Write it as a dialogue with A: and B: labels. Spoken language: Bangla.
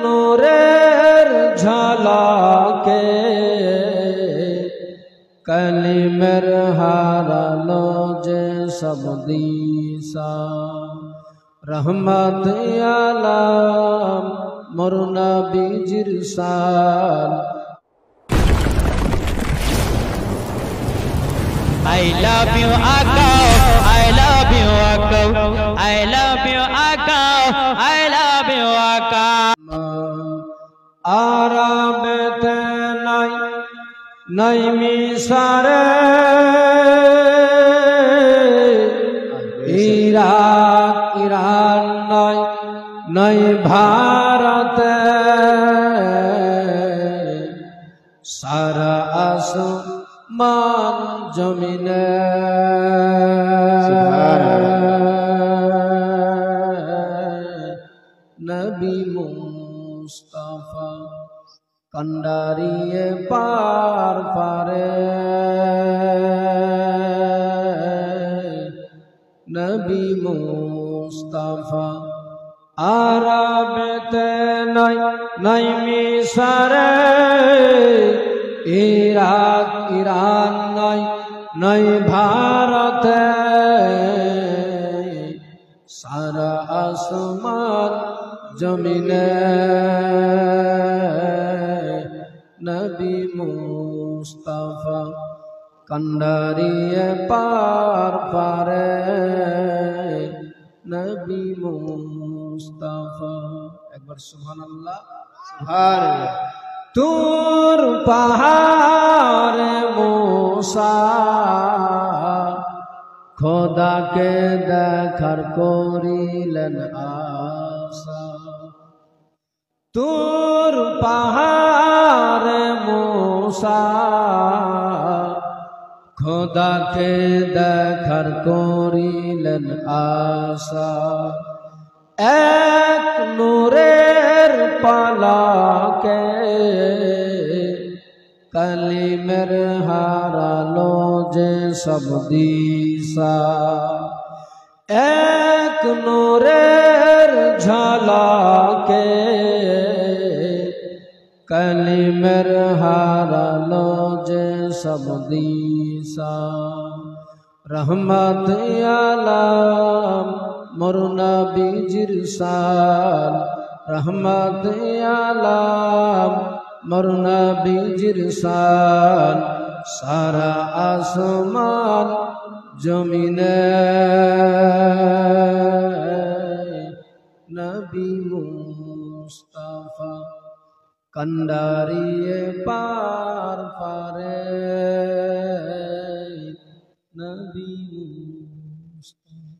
A: নূরের ঝলকে কলিমের হারালো যে সব দিশা রহমত আলাম মোর নবীজির শান।
B: I love you, Akao. I love you, Akao. I love you, Akao. I love you, Akao.
A: আরামেতে নাই নাই মিশরে ইরাক ইরান নাই নাই ভারতে সারা আসমান জমিনে নবী মুস্তাফা কন্ডারিয়ে পার পারে নবী মুস্তাফা আরবেতে নাই নাই মিশরে ইরাক ইরান নাই নাই ভারতে সারা আসমান জমিনে নবী মুস্তাফা কন্ডারিয়ে পার পারে নবী মুস্তাফা। একবার সুবহানাল্লাহ সুবহানাল্লাহ। তুর পাহাড় মুসা খোদাকে দেখার করিলেন আশা। তুর পাহাড় মুসা খোদাকে দেখার করিলেন আশা। এক নূরের পালাকে কলিমের হারালো যে সব দিশা এক নূরের ঝলকে কলিমের হারালো যে সব দিশা রহমত আলাম মোর নবীজির শান রহমত আলাম মোর নবীজির শান সারা আসমান জমিনে নবী মুস্তাফা কন্ডারিয়ে পার পারে নবী মুস্তাফা।